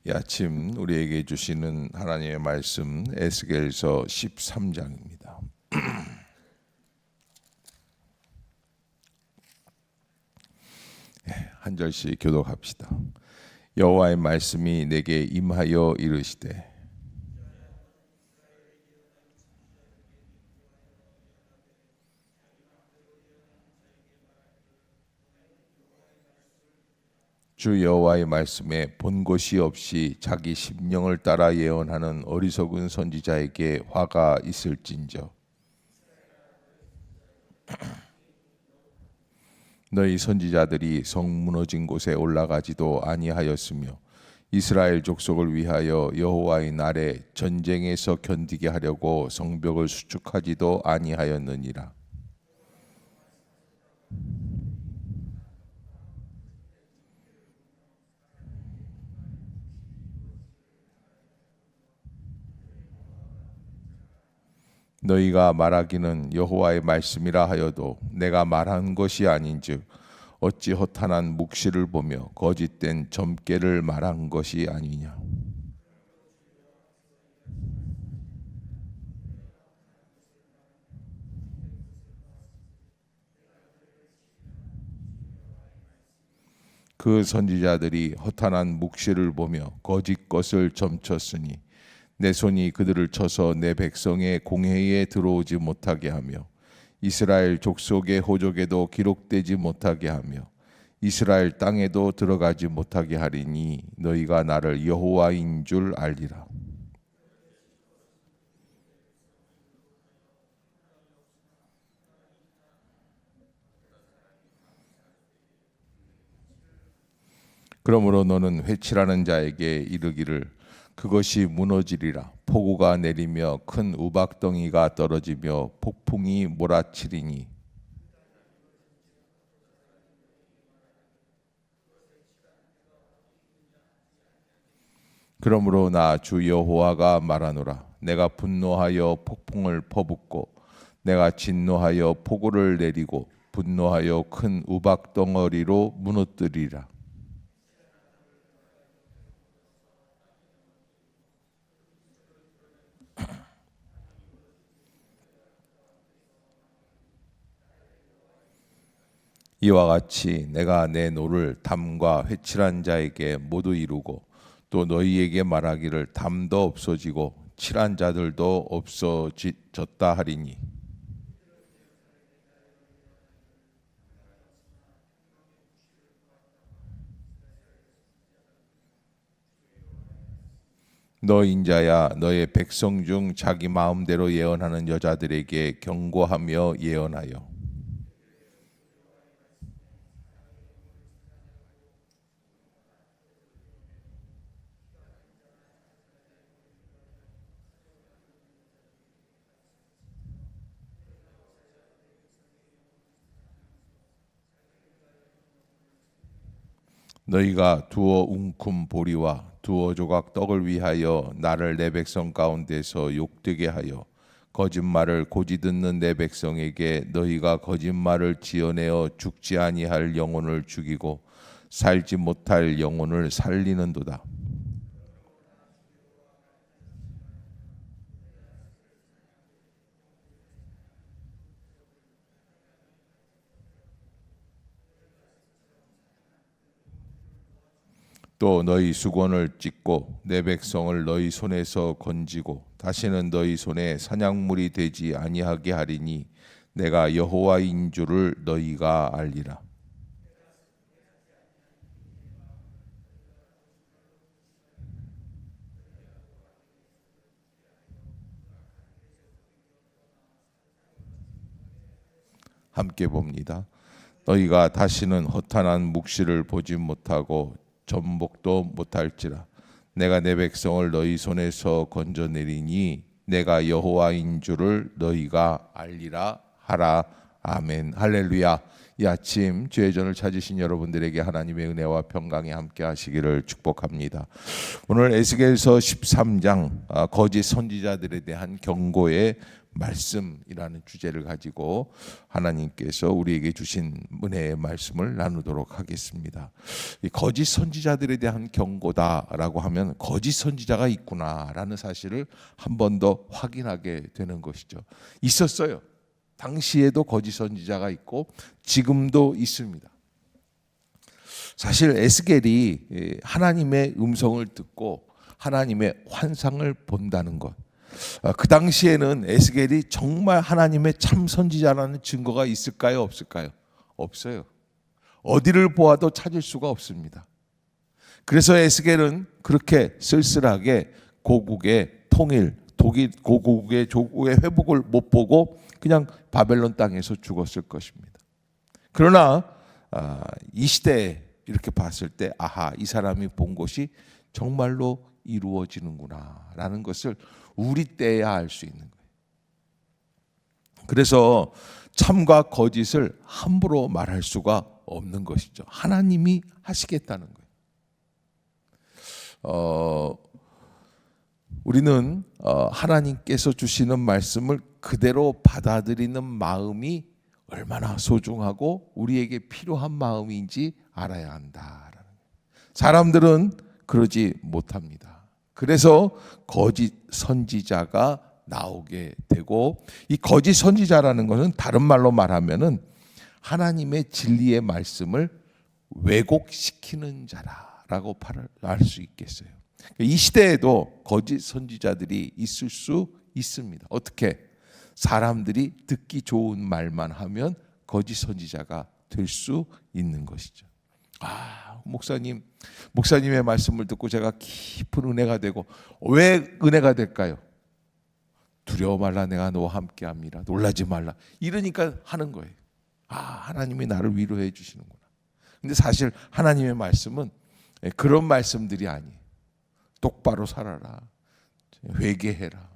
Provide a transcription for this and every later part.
이 아침 우리에게 주시는 하나님의 말씀 에스겔서 13장입니다. 한 절씩 교독합시다. 여호와의 말씀이 내게 임하여 이르시되 주 여호와의 말씀에 본 것이 없이 자기 심령을 따라 예언하는 어리석은 선지자에게 화가 있을진저. 너희 선지자들이 성 무너진 곳에 올라가지도 아니하였으며 이스라엘 족속을 위하여 여호와의 날에 전쟁에서 견디게 하려고 성벽을 수축하지도 아니하였느니라. 너희가 말하기는 여호와의 말씀이라 하여도 내가 말한 것이 아닌즉 어찌 허탄한 묵시를 보며 거짓된 점괘를 말한 것이 아니냐. 그 선지자들이 허탄한 묵시를 보며 거짓 것을 점쳤으니 내 손이 그들을 쳐서 내 백성의 공회에 들어오지 못하게 하며 이스라엘 족속의 호족에도 기록되지 못하게 하며 이스라엘 땅에도 들어가지 못하게 하리니 너희가 나를 여호와인 줄 알리라. 그러므로 너는 회칠하는 자에게 이르기를 그것이 무너지리라. 폭우가 내리며 큰 우박덩이가 떨어지며 폭풍이 몰아치리니 그러므로 나 주 여호와가 말하노라. 내가 분노하여 폭풍을 퍼붓고 내가 진노하여 폭우를 내리고 분노하여 큰 우박덩어리로 무너뜨리라. 이와 같이 내가 내 노를 담과 회칠한 자에게 모두 이루고 또 너희에게 말하기를 담도 없어지고 칠한 자들도 없어졌다 하리니 너 인자야 너의 백성 중 자기 마음대로 예언하는 여자들에게 경고하며 예언하여 너희가 두어 웅큼 보리와 두어 조각 떡을 위하여 나를 내 백성 가운데서 욕되게 하여 거짓말을 고지 듣는 내 백성에게 너희가 거짓말을 지어내어 죽지 아니할 영혼을 죽이고 살지 못할 영혼을 살리는도다. 또 너희 수건을 찢고 내 백성을 너희 손에서 건지고 다시는 너희 손에 사냥물이 되지 아니하게 하리니 내가 여호와인 줄을 너희가 알리라. 함께 봅니다. 너희가 다시는 허탄한 묵시를 보지 못하고 전복도 못할지라. 내가 내 백성을 너희 손에서 건져내리니 내가 여호와인 줄을 너희가 알리라 하라. 아멘. 할렐루야. 이 아침 죄전을 찾으신 여러분들에게 하나님의 은혜와 평강이 함께 하시기를 축복합니다. 오늘 에스겔서 13장 거짓 선지자들에 대한 경고의 말씀이라는 주제를 가지고 하나님께서 우리에게 주신 은혜의 말씀을 나누도록 하겠습니다. 이 거짓 선지자들에 대한 경고다라고 하면 거짓 선지자가 있구나라는 사실을 한 번 더 확인하게 되는 것이죠. 있었어요. 당시에도 거짓 선지자가 있고 지금도 있습니다. 사실 에스겔이 하나님의 음성을 듣고 하나님의 환상을 본다는 것, 그 당시에는 에스겔이 정말 하나님의 참 선지자라는 증거가 있을까요? 없을까요? 없어요. 어디를 보아도 찾을 수가 없습니다. 그래서 에스겔은 그렇게 쓸쓸하게 고국의 통일, 독일 고국의 조국의 회복을 못 보고 그냥 바벨론 땅에서 죽었을 것입니다. 그러나 이 시대에 이렇게 봤을 때 아하, 이 사람이 본 것이 정말로 이루어지는구나 라는 것을 우리 때야 알 수 있는 거예요. 그래서 참과 거짓을 함부로 말할 수가 없는 것이죠. 하나님이 하시겠다는 거예요. 우리는 하나님께서 주시는 말씀을 그대로 받아들이는 마음이 얼마나 소중하고 우리에게 필요한 마음인지 알아야 한다라는 거예요. 사람들은 그러지 못합니다. 그래서 거짓 선지자가 나오게 되고, 이 거짓 선지자라는 것은 다른 말로 말하면은 하나님의 진리의 말씀을 왜곡시키는 자라라고 알 수 있겠어요. 이 시대에도 거짓 선지자들이 있을 수 있습니다. 어떻게? 사람들이 듣기 좋은 말만 하면 거짓 선지자가 될 수 있는 것이죠. 목사님의 말씀을 듣고 제가 깊은 은혜가 되고, 왜 은혜가 될까요? 두려워 말라, 내가 너와 함께합니다. 놀라지 말라. 이러니까 하는 거예요. 하나님이 나를 위로해 주시는구나. 근데 사실 하나님의 말씀은 그런 말씀들이 아니에요. 똑바로 살아라, 회개해라.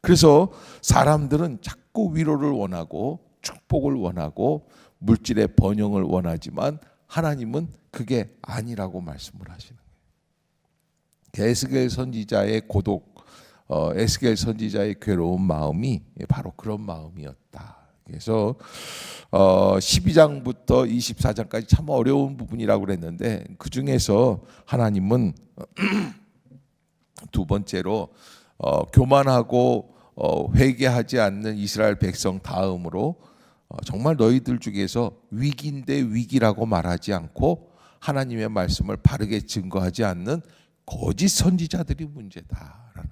그래서 사람들은 자꾸 위로를 원하고 축복을 원하고 물질의 번영을 원하지만 하나님은 그게 아니라고 말씀을 하시는 거예요. 에스겔 선지자의 고독, 에스겔 선지자의 괴로운 마음이 바로 그런 마음이었다. 그래서 12장부터 24장까지 참 어려운 부분이라고 그랬는데, 그 중에서 하나님은 두 번째로 교만하고 회개하지 않는 이스라엘 백성 다음으로 정말 너희들 중에서 위기인데 위기라고 말하지 않고 하나님의 말씀을 바르게 증거하지 않는 거짓 선지자들이 문제다라는 거예요.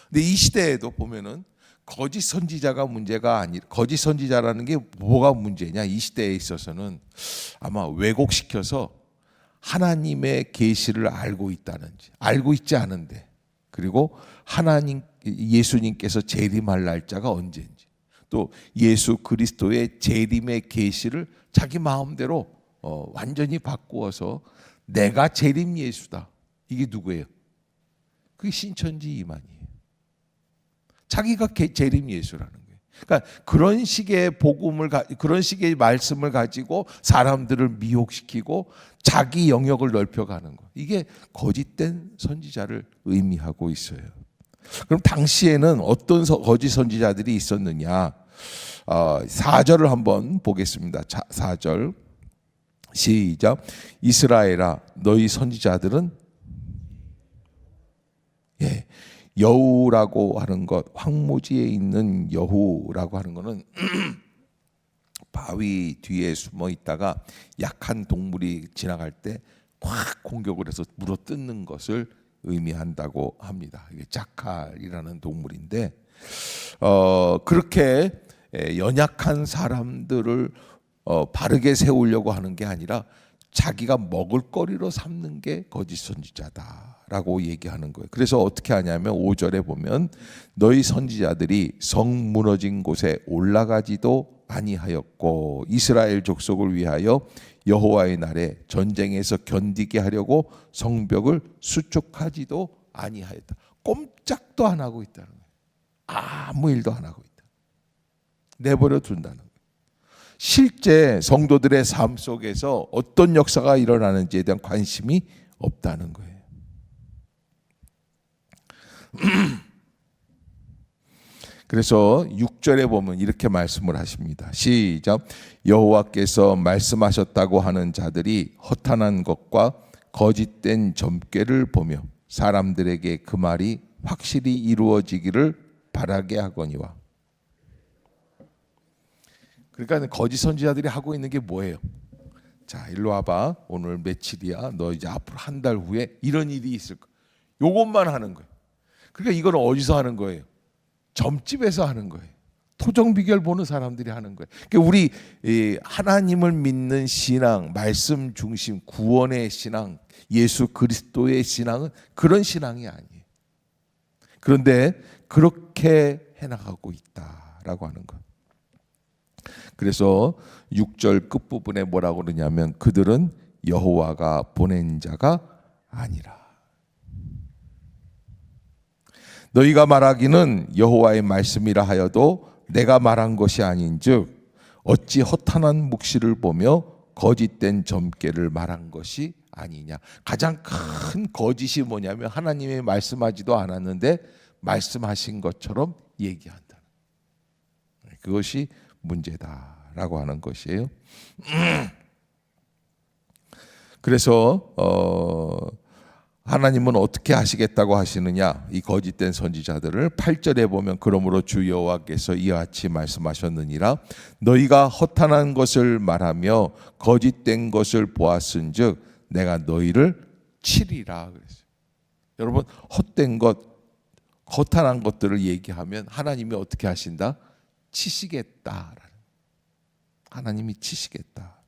근데 이 시대에도 보면은 거짓 선지자가 문제가 아니, 거짓 선지자라는 게 뭐가 문제냐? 이 시대에 있어서는 아마 왜곡시켜서 하나님의 계시를 알고 있다는지, 알고 있지 않은데, 그리고 예수님께서 재림할 날짜가 언제인지, 또 예수 그리스도의 재림의 계시를 자기 마음대로 완전히 바꾸어서 내가 재림 예수다. 이게 누구예요? 그게 신천지 이만희예요. 자기가 재림 예수라는 거예요. 그러니까 그런 식의 그런 식의 말씀을 가지고 사람들을 미혹시키고 자기 영역을 넓혀가는 거. 이게 거짓된 선지자를 의미하고 있어요. 그럼 당시에는 어떤 거짓 선지자들이 있었느냐? 4절을 한번 보겠습니다. 4절 시작. 이스라엘아, 너희 선지자들은 여우라고 하는 것, 황무지에 있는 여우라고 하는 것은 바위 뒤에 숨어 있다가 약한 동물이 지나갈 때 확 공격을 해서 물어뜯는 것을 의미한다고 합니다. 이게 자칼이라는 동물인데, 그렇게 연약한 사람들을 바르게 세우려고 하는 게 아니라 자기가 먹을거리로 삼는 게 거짓 선지자다라고 얘기하는 거예요. 그래서 어떻게 하냐면 5절에 보면 너희 선지자들이 성 무너진 곳에 올라가지도 아니하였고 이스라엘 족속을 위하여 여호와의 날에 전쟁에서 견디게 하려고 성벽을 수축하지도 아니하였다. 꼼짝도 안 하고 있다는 거예요. 아무 일도 안 하고 있다. 내버려 둔다는 거예요. 실제 성도들의 삶 속에서 어떤 역사가 일어나는지에 대한 관심이 없다는 거예요. 그래서 6절에 보면 이렇게 말씀을 하십니다. 시작. 여호와께서 말씀하셨다고 하는 자들이 허탄한 것과 거짓된 점괘를 보며 사람들에게 그 말이 확실히 이루어지기를 바라게 하거니와. 그러니까 거짓 선지자들이 하고 있는 게 뭐예요? 자, 일로 와봐. 오늘 며칠이야. 너 이제 앞으로 한 달 후에 이런 일이 있을 거야. 요것만 하는 거예요. 그러니까 이건 어디서 하는 거예요? 점집에서 하는 거예요. 토종 비결 보는 사람들이 하는 거예요. 그러니까 우리 하나님을 믿는 신앙, 말씀 중심, 구원의 신앙, 예수 그리스도의 신앙은 그런 신앙이 아니에요. 그런데 그렇게 해나가고 있다라고 하는 거예요. 그래서 6절 끝부분에 뭐라고 그러냐면 그들은 여호와가 보낸 자가 아니라. 너희가 말하기는 여호와의 말씀이라 하여도 내가 말한 것이 아닌즉 어찌 허탄한 묵시를 보며 거짓된 점괘를 말한 것이 아니냐. 가장 큰 거짓이 뭐냐면 하나님이 말씀하지도 않았는데 말씀하신 것처럼 얘기한다. 그것이 문제다라고 하는 것이에요. 그래서 하나님은 어떻게 하시겠다고 하시느냐? 이 거짓된 선지자들을 8절에 보면 그러므로 주 여호와께서 이와 같이 말씀하셨느니라 너희가 허탄한 것을 말하며 거짓된 것을 보았은즉 내가 너희를 치리라 그랬어요. 여러분 헛된 것, 허탄한 것들을 얘기하면 하나님이 어떻게 하신다? 치시겠다. 하나님이 치시겠다.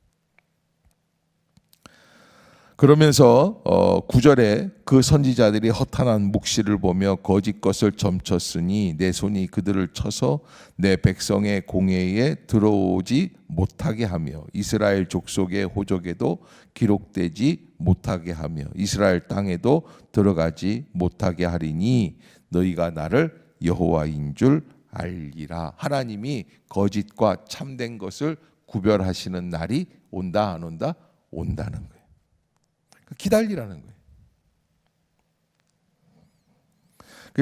그러면서 9절에 그 선지자들이 허탄한 묵시를 보며 거짓 것을 점쳤으니 내 손이 그들을 쳐서 내 백성의 공회에 들어오지 못하게 하며 이스라엘 족속의 호적에도 기록되지 못하게 하며 이스라엘 땅에도 들어가지 못하게 하리니 너희가 나를 여호와인 줄 알리라. 하나님이 거짓과 참된 것을 구별하시는 날이 온다 안 온다? 온다는 거예요. 기다리라는 거예요.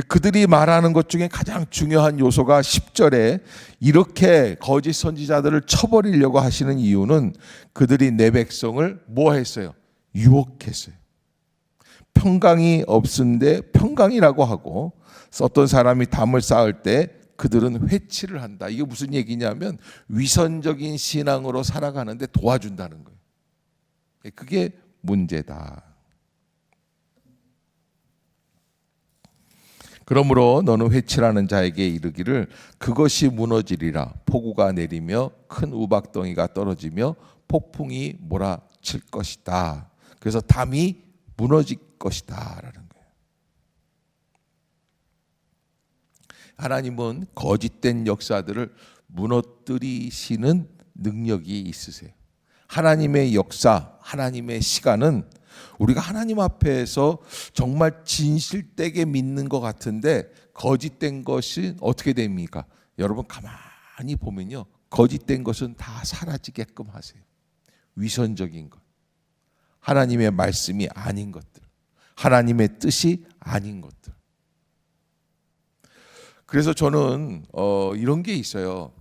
그들이 말하는 것 중에 가장 중요한 요소가 10절에 이렇게 거짓 선지자들을 쳐버리려고 하시는 이유는 그들이 내 백성을 뭐 했어요? 유혹했어요. 평강이 없은데 평강이라고 하고 어떤 사람이 담을 쌓을 때 그들은 회치를 한다. 이게 무슨 얘기냐면 위선적인 신앙으로 살아가는데 도와준다는 거예요. 그게 문제다. 그러므로 너는 회치라는 자에게 이르기를 그것이 무너지리라. 폭우가 내리며 큰 우박덩이가 떨어지며 폭풍이 몰아칠 것이다. 그래서 담이 무너질 것이다 라는 거예요. 하나님은 거짓된 역사들을 무너뜨리시는 능력이 있으세요. 하나님의 역사, 하나님의 시간은 우리가 하나님 앞에서 정말 진실되게 믿는 것 같은데 거짓된 것이 어떻게 됩니까? 여러분 가만히 보면요. 거짓된 것은 다 사라지게끔 하세요. 위선적인 것, 하나님의 말씀이 아닌 것들, 하나님의 뜻이 아닌 것들. 그래서 저는 이런 게 있어요.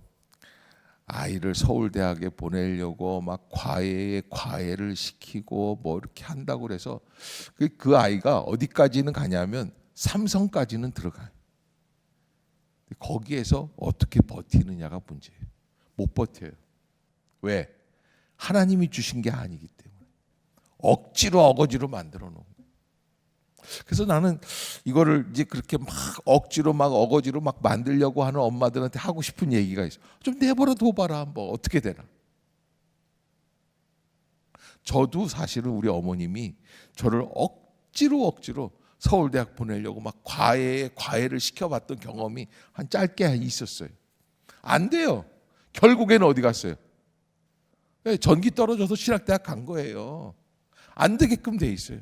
아이를 서울대학에 보내려고 막 과외를 시키고 뭐 이렇게 한다고 그래서 그 아이가 어디까지는 가냐면 삼성까지는 들어가요. 거기에서 어떻게 버티느냐가 문제예요. 못 버텨요. 왜? 하나님이 주신 게 아니기 때문에 억지로 어거지로 만들어 놓은 거예요. 그래서 나는 이거를 이제 그렇게 막 억지로 막 어거지로 막 만들려고 하는 엄마들한테 하고 싶은 얘기가 있어. 좀 내버려 둬봐라. 뭐 어떻게 되나. 저도 사실은 우리 어머님이 저를 억지로 서울대학 보내려고 막 과외를 시켜봤던 경험이 한 짧게 있었어요. 안 돼요. 결국에는 어디 갔어요? 전기 떨어져서 신학대학 간 거예요. 안 되게끔 돼 있어요.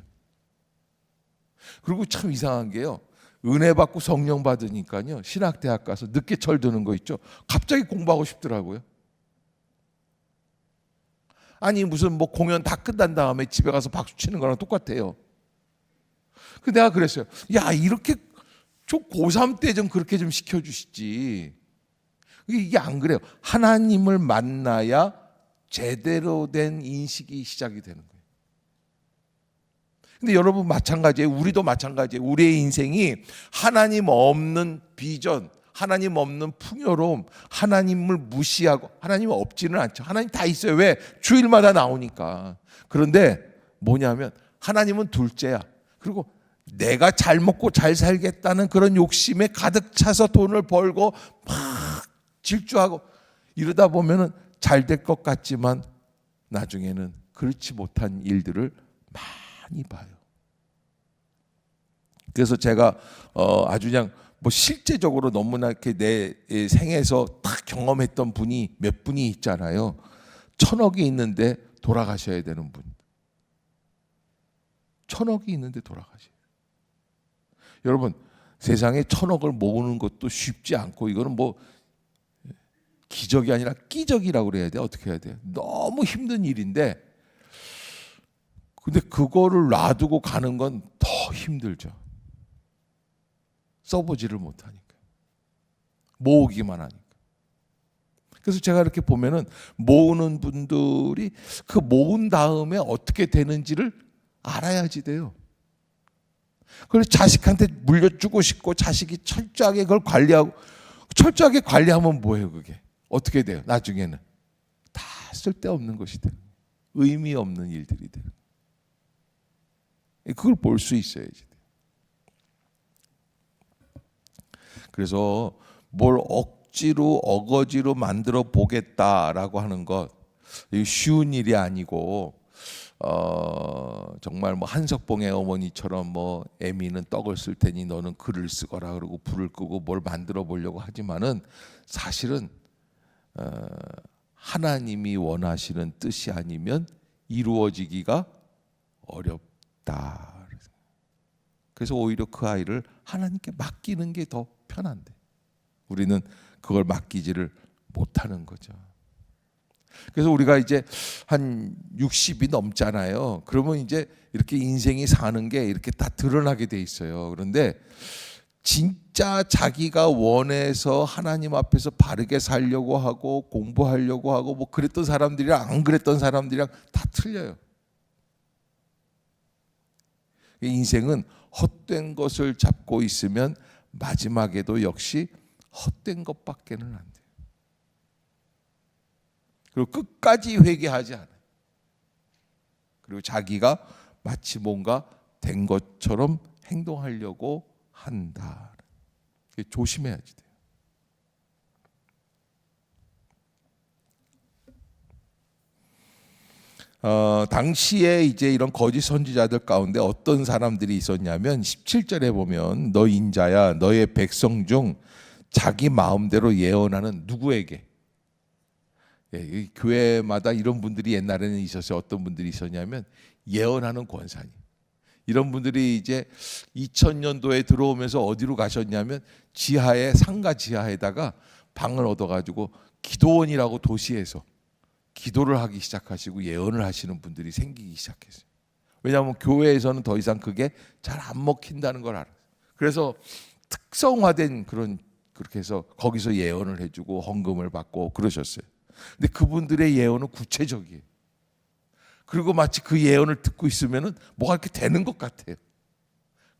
그리고 참 이상한 게요. 은혜 받고 성령 받으니까요. 신학대학 가서 늦게 철드는 거 있죠. 갑자기 공부하고 싶더라고요. 아니 무슨 뭐 공연 다 끝난 다음에 집에 가서 박수 치는 거랑 똑같아요. 그 내가 그랬어요. 야 이렇게 좀 고3 때 좀 그렇게 좀 시켜주시지. 이게 안 그래요. 하나님을 만나야 제대로 된 인식이 시작이 되는 거예요. 근데 여러분 마찬가지예요. 우리도 마찬가지예요. 우리의 인생이 하나님 없는 비전, 하나님 없는 풍요로움, 하나님을 무시하고, 하나님 없지는 않죠. 하나님 다 있어요. 왜? 주일마다 나오니까. 그런데 뭐냐면 하나님은 둘째야. 그리고 내가 잘 먹고 잘 살겠다는 그런 욕심에 가득 차서 돈을 벌고 막 질주하고 이러다 보면은 잘 될 것 같지만 나중에는 그렇지 못한 일들을 많이 봐요. 그래서 제가 아주 그냥 뭐 실제적으로 너무나 이렇게 내 생에서 딱 경험했던 분이 몇 분이 있잖아요. 1,000억이 있는데 돌아가셔야 되는 분. 1,000억이 있는데 돌아가셔요. 여러분 세상에 1,000억을 모으는 것도 쉽지 않고 이거는 뭐 기적이 아니라 끼적이라고 그래야 돼. 어떻게 해야 돼? 너무 힘든 일인데 근데 그거를 놔두고 가는 건 더 힘들죠. 써보지를 못하니까. 모으기만 하니까. 그래서 제가 이렇게 보면은 모으는 분들이 그 모은 다음에 어떻게 되는지를 알아야지 돼요. 그래서 자식한테 물려주고 싶고 자식이 철저하게 그걸 관리하고 철저하게 관리하면 뭐예요 그게? 어떻게 돼요? 나중에는 다 쓸데없는 것이 돼요. 의미 없는 일들이 돼요. 그걸 볼 수 있어야지. 그래서 뭘 억지로 어거지로 만들어 보겠다라고 하는 것 쉬운 일이 아니고 정말 뭐 한석봉의 어머니처럼 뭐 애미는 떡을 쓸 테니 너는 글을 쓰거라 그러고 불을 끄고 뭘 만들어 보려고 하지만은 사실은 하나님이 원하시는 뜻이 아니면 이루어지기가 어렵다. 그래서 오히려 그 아이를 하나님께 맡기는 게 더 편한데 우리는 그걸 맡기지를 못하는 거죠. 그래서 우리가 이제 한 60이 넘잖아요. 그러면 이제 이렇게 인생이 사는 게 이렇게 다 드러나게 돼 있어요. 그런데 진짜 자기가 원해서 하나님 앞에서 바르게 살려고 하고 공부하려고 하고 뭐 그랬던 사람들이랑 안 그랬던 사람들이랑 다 틀려요. 인생은 헛된 것을 잡고 있으면 마지막에도 역시 헛된 것밖에는 안 돼요. 그리고 끝까지 회개하지 않아요. 그리고 자기가 마치 뭔가 된 것처럼 행동하려고 한다. 조심해야지 돼요. 당시에 이제 이런 거짓 선지자들 가운데 어떤 사람들이 있었냐면 17절에 보면 너 인자야 너의 백성 중 자기 마음대로 예언하는 누구에게 교회마다 이런 분들이 옛날에는 있었어요. 어떤 분들이 있었냐면 예언하는 권사님. 이런 분들이 이제 2000년도에 들어오면서 어디로 가셨냐면 지하에 상가 지하에다가 방을 얻어가지고 기도원이라고 도시에서 기도를 하기 시작하시고 예언을 하시는 분들이 생기기 시작했어요. 왜냐하면 교회에서는 더 이상 그게 잘 안 먹힌다는 걸 알아요. 그래서 특성화된 그렇게 해서 거기서 예언을 해주고 헌금을 받고 그러셨어요. 근데 그분들의 예언은 구체적이에요. 그리고 마치 그 예언을 듣고 있으면은 뭐가 이렇게 되는 것 같아요.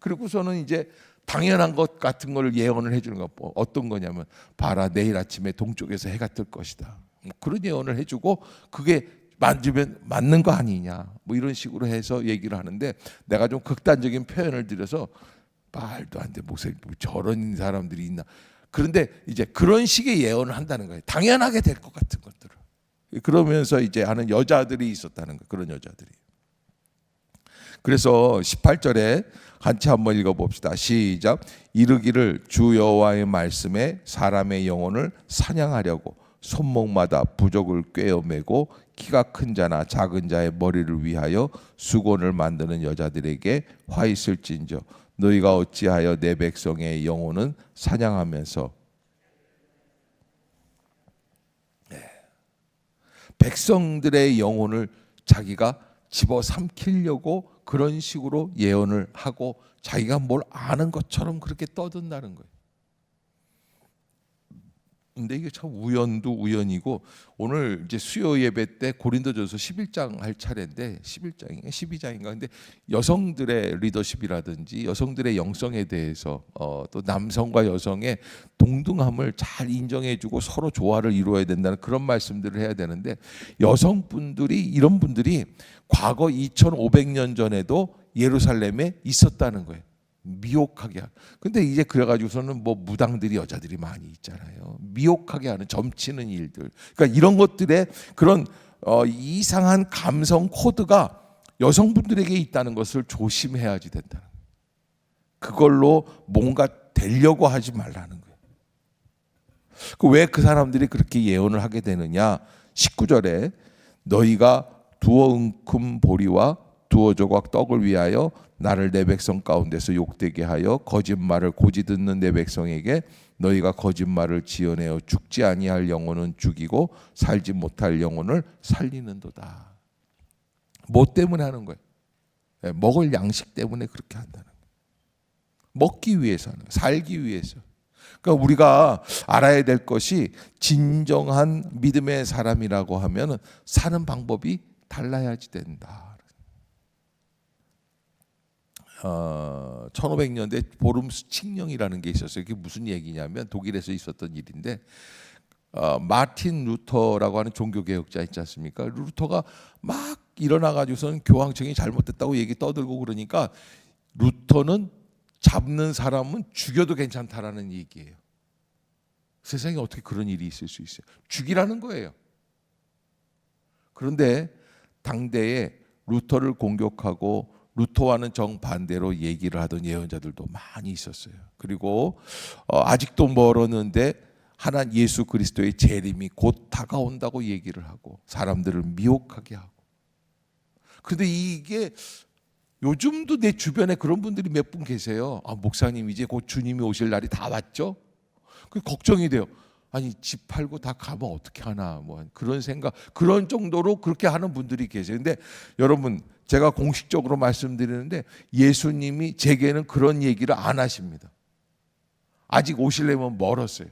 그리고서는 이제 당연한 것 같은 걸 예언을 해주는 거 어떤 거냐면 봐라 내일 아침에 동쪽에서 해가 뜰 것이다. 뭐 그런 예언을 해주고 그게 만지면 맞는 거 아니냐 뭐 이런 식으로 해서 얘기를 하는데 내가 좀 극단적인 표현을 드려서 말도 안 돼 목사님 뭐 저런 사람들이 있나. 그런데 이제 그런 식의 예언을 한다는 거예요. 당연하게 될 것 같은 것들을. 그러면서 이제 하는 여자들이 있었다는 거예요. 그런 여자들이. 그래서 18절에 같이 한번 읽어봅시다. 시작. 이르기를 주 여호와의 말씀에 사람의 영혼을 사냥하려고 손목마다 부적을 꿰어매고 키가 큰 자나 작은 자의 머리를 위하여 수건을 만드는 여자들에게 화 있을진저 너희가 어찌하여 내 백성의 영혼은 사냥하면서 백성들의 영혼을 자기가 집어삼키려고 그런 식으로 예언을 하고 자기가 뭘 아는 것처럼 그렇게 떠든다는 거예요. 근데 이게 참 우연도 우연이고, 오늘 이제 수요 예배 때 고린도전서 11장 할 차례인데 11장인가 12장인가, 근데 여성들의 리더십이라든지 여성들의 영성에 대해서 또 남성과 여성의 동등함을 잘 인정해주고 서로 조화를 이루어야 된다는 그런 말씀들을 해야 되는데, 여성분들이, 이런 분들이 과거 2500년 전에도 예루살렘에 있었다는 거예요. 미혹하게 하는. 근데 이제 그래가지고서는 뭐 무당들이 여자들이 많이 있잖아요. 미혹하게 하는, 점치는 일들. 그러니까 이런 것들의 그런 이상한 감성 코드가 여성분들에게 있다는 것을 조심해야지 된다는 거예요. 그걸로 뭔가 되려고 하지 말라는 거예요. 왜 그 사람들이 그렇게 예언을 하게 되느냐? 19절에 너희가 두어 웅큼 보리와 두어 조각 떡을 위하여 나를 내 백성 가운데서 욕되게 하여 거짓말을 고지 듣는 내 백성에게 너희가 거짓말을 지어내어 죽지 아니할 영혼은 죽이고 살지 못할 영혼을 살리는도다. 뭐 때문에 하는 거예요? 먹을 양식 때문에 그렇게 한다는 거예요. 먹기 위해서 하는 거예요. 살기 위해서. 그러니까 우리가 알아야 될 것이, 진정한 믿음의 사람이라고 하면 사는 방법이 달라야지 된다. 1500년대 보름스 칙령이라는 게 있었어요. 그게 무슨 얘기냐면 독일에서 있었던 일인데, 마틴 루터라고 하는 종교개혁자 있지 않습니까? 루터가 막 일어나가지고서는 교황청이 잘못됐다고 얘기 떠들고 그러니까, 루터는 잡는 사람은 죽여도 괜찮다라는 얘기예요. 세상에 어떻게 그런 일이 있을 수 있어요? 죽이라는 거예요. 그런데 당대에 루터를 공격하고 루터와는 정반대로 얘기를 하던 예언자들도 많이 있었어요. 그리고 아직도 멀었는데 하나님 예수 그리스도의 재림이 곧 다가온다고 얘기를 하고 사람들을 미혹하게 하고. 그런데 이게 요즘도 내 주변에 그런 분들이 몇 분 계세요. 목사님, 이제 곧 주님이 오실 날이 다 왔죠? 그 걱정이 돼요. 아니, 집 팔고 다 가면 어떻게 하나, 뭐 그런 생각, 그런 정도로 그렇게 하는 분들이 계세요. 근데 여러분, 제가 공식적으로 말씀드리는데 예수님이 제게는 그런 얘기를 안 하십니다. 아직 오시려면 멀었어요.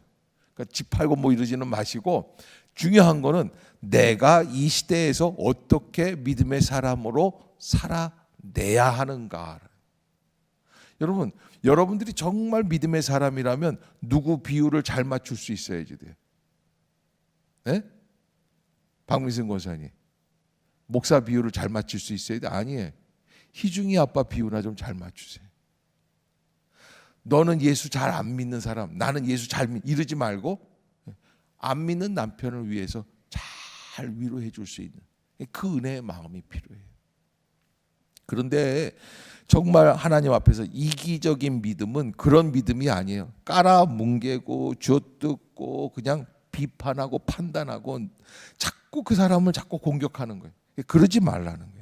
그러니까 집 팔고 뭐 이러지는 마시고, 중요한 거는 내가 이 시대에서 어떻게 믿음의 사람으로 살아내야 하는가. 여러분, 여러분들이 정말 믿음의 사람이라면 누구 비유를 잘 맞출 수 있어야지 돼요. 네? 박민승 권사님, 목사 비유를 잘 맞출 수 있어야 돼? 아니에요. 희중이 아빠 비유나 좀 잘 맞추세요. 너는 예수 잘 안 믿는 사람, 나는 예수 잘 이러지 말고 안 믿는 남편을 위해서 잘 위로해 줄 수 있는 그 은혜의 마음이 필요해요. 그런데 정말 하나님 앞에서 이기적인 믿음은 그런 믿음이 아니에요. 깔아뭉개고 쥐어뜯고 그냥 비판하고 판단하고 자꾸 그 사람을 자꾸 공격하는 거예요. 그러지 말라는 거예요.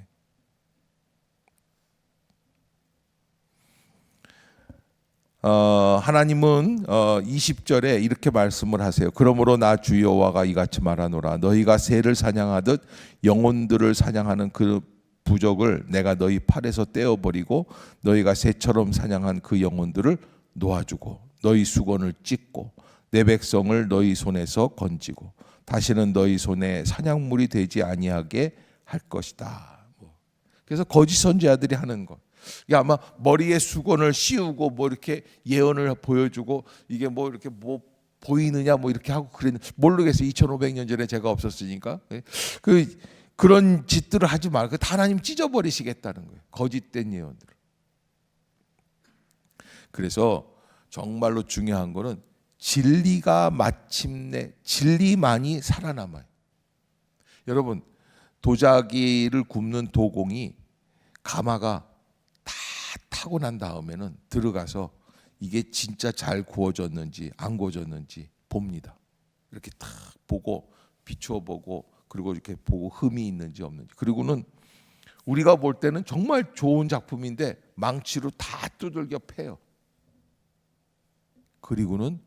하나님은 20절에 이렇게 말씀을 하세요. 그러므로 나 주 여호와가 이같이 말하노라. 너희가 새를 사냥하듯 영혼들을 사냥하는 그 부적을 내가 너희 팔에서 떼어버리고 너희가 새처럼 사냥한 그 영혼들을 놓아주고 너희 수건을 찢고 내 백성을 너희 손에서 건지고 다시는 너희 손에 사냥물이 되지 아니하게 할 것이다. 그래서 거짓 선지자들이 하는 것, 이게 아마 머리에 수건을 씌우고 뭐 이렇게 예언을 보여주고 이게 뭐 이렇게 뭐 보이느냐 뭐 이렇게 하고 그랬는데, 모르겠어요. 2500년 전에 제가 없었으니까. 그런 짓들을 하지 말고 하나님 찢어버리시겠다는 거예요. 거짓된 예언들을. 그래서 정말로 중요한 거는 진리가 마침내, 진리만이 살아남아요. 여러분, 도자기를 굽는 도공이 가마가 다 타고 난 다음에는 들어가서 이게 진짜 잘 구워졌는지 안 구워졌는지 봅니다. 이렇게 딱 보고 비추어 보고, 그리고 이렇게 보고 흠이 있는지 없는지. 그리고는 우리가 볼 때는 정말 좋은 작품인데 망치로 다 두들겨 패요. 그리고는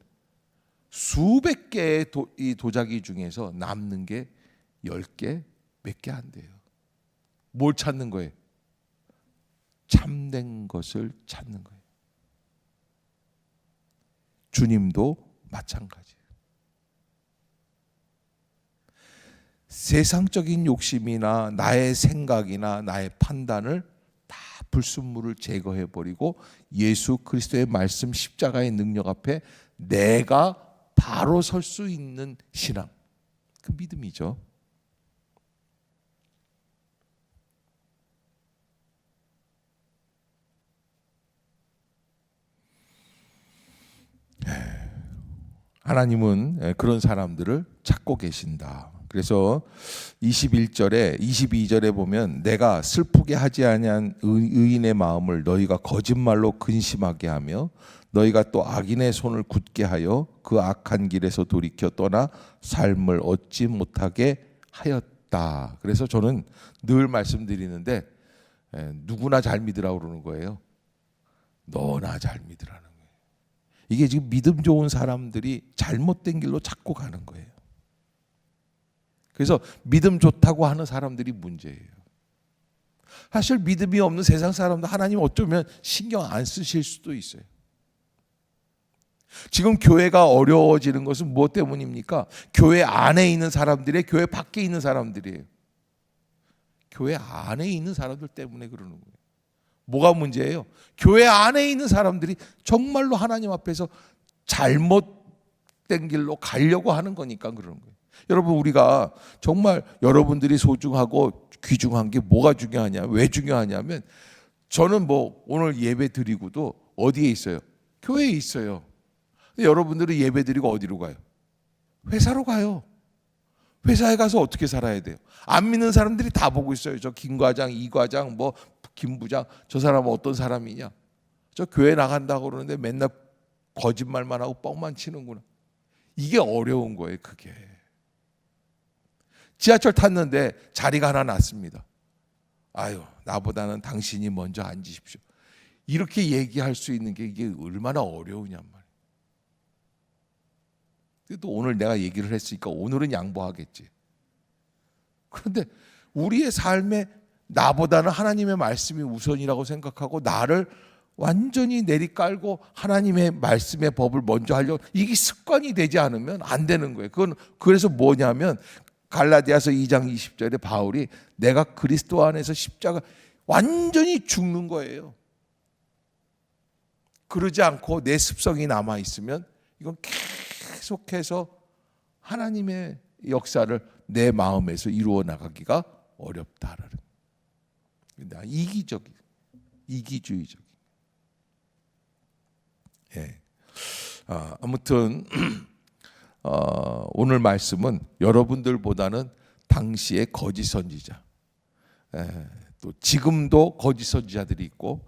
수백 개의 이 도자기 중에서 남는 게 10개, 몇 개 안 돼요. 뭘 찾는 거예요? 참된 것을 찾는 거예요. 주님도 마찬가지예요. 세상적인 욕심이나 나의 생각이나 나의 판단을 다 불순물을 제거해 버리고 예수 그리스도의 말씀 십자가의 능력 앞에 내가 바로 설 수 있는 신앙, 그 믿음이죠. 하나님은 그런 사람들을 찾고 계신다. 그래서 21절에 22절에 보면 내가 슬프게 하지 아니한 의인의 마음을 너희가 거짓말로 근심하게 하며 너희가 또 악인의 손을 굳게 하여 그 악한 길에서 돌이켜 떠나 삶을 얻지 못하게 하였다. 그래서 저는 늘 말씀드리는데 누구나 잘 믿으라고 그러는 거예요. 너나 잘 믿으라는 거예요. 이게 지금 믿음 좋은 사람들이 잘못된 길로 자꾸 가는 거예요. 그래서 믿음 좋다고 하는 사람들이 문제예요. 사실 믿음이 없는 세상 사람도 하나님 어쩌면 신경 안 쓰실 수도 있어요. 지금 교회가 어려워지는 것은 무엇 때문입니까? 교회 안에 있는 사람들이 교회 밖에 있는 사람들이에요. 교회 안에 있는 사람들 때문에 그러는 거예요. 뭐가 문제예요? 교회 안에 있는 사람들이 정말로 하나님 앞에서 잘못된 길로 가려고 하는 거니까 그러는 거예요. 여러분, 우리가 정말 여러분들이 소중하고 귀중한 게 뭐가 중요하냐, 왜 중요하냐면 저는 뭐 오늘 예배 드리고도 어디에 있어요? 교회에 있어요. 근데 여러분들은 예배 드리고 어디로 가요? 회사로 가요. 회사에 가서 어떻게 살아야 돼요? 안 믿는 사람들이 다 보고 있어요. 저 김 과장, 이 과장, 뭐 김 부장, 저 사람은 어떤 사람이냐? 저 교회 나간다고 그러는데 맨날 거짓말만 하고 뻥만 치는구나. 이게 어려운 거예요, 그게. 지하철 탔는데 자리가 하나 났습니다. 아유, 나보다는 당신이 먼저 앉으십시오. 이렇게 얘기할 수 있는 게 이게 얼마나 어려우냔 말이에요. 또 오늘 내가 얘기를 했으니까 오늘은 양보하겠지. 그런데 우리의 삶에 나보다는 하나님의 말씀이 우선이라고 생각하고 나를 완전히 내리깔고 하나님의 말씀의 법을 먼저 하려고, 이게 습관이 되지 않으면 안 되는 거예요. 그건 그래서 뭐냐면 갈라디아서 2장 20절에 바울이 내가 그리스도 안에서 십자가 완전히 죽는 거예요. 그러지 않고 내 습성이 남아 있으면 이건 계속해서 하나님의 역사를 내 마음에서 이루어 나가기가 어렵다라는 거예요. 이기주의적. 예. 아무튼 오늘 말씀은 여러분들보다는 당시의 거짓 선지자, 또 지금도 거짓 선지자들이 있고,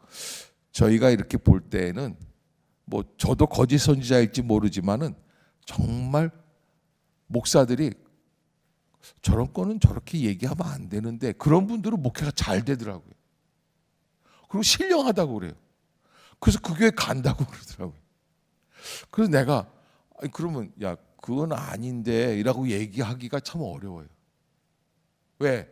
저희가 이렇게 볼 때에는 뭐 저도 거짓 선지자일지 모르지만은 정말 목사들이 저런 거는 저렇게 얘기하면 안 되는데 그런 분들은 목회가 잘 되더라고요. 그리고 신령하다고 그래요. 그래서 그 교회 간다고 그러더라고요. 그래서 내가 그러면 야 그건 아닌데 이라고 얘기하기가 참 어려워요. 왜?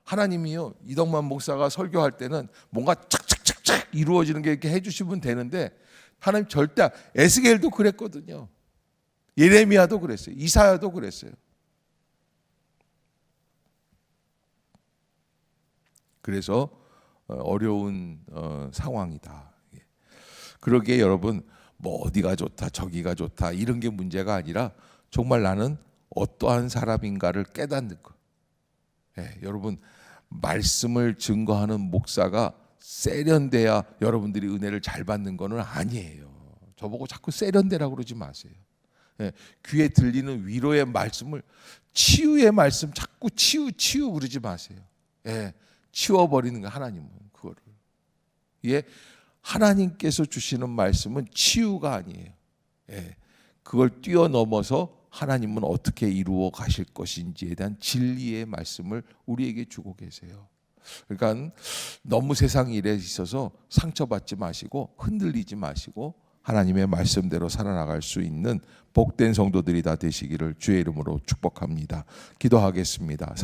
하나님이요, 이덕만 목사가 설교할 때는 뭔가 착착착착 이루어지는 게 이렇게 해주시면 되는데 하나님 절대, 에스겔도 그랬거든요. 예레미야도 그랬어요. 이사야도 그랬어요. 그래서 어려운 상황이다. 그러기에 여러분, 뭐 어디가 좋다 저기가 좋다 이런 게 문제가 아니라 정말 나는 어떠한 사람인가를 깨닫는 것. 여러분, 말씀을 증거하는 목사가 세련돼야 여러분들이 은혜를 잘 받는 거는 아니에요. 저보고 자꾸 세련되라고 그러지 마세요. 귀에 들리는 위로의 말씀을, 치유의 말씀 자꾸 치유 그러지 마세요. 치워버리는 거, 하나님은 그거를. 하나님께서 주시는 말씀은 치유가 아니에요. 그걸 뛰어넘어서 하나님은 어떻게 이루어 가실 것인지에 대한 진리의 말씀을 우리에게 주고 계세요. 그러니까 너무 세상 일에 있어서 상처받지 마시고 흔들리지 마시고 하나님의 말씀대로 살아나갈 수 있는 복된 성도들이 다 되시기를 주의 이름으로 축복합니다. 기도하겠습니다.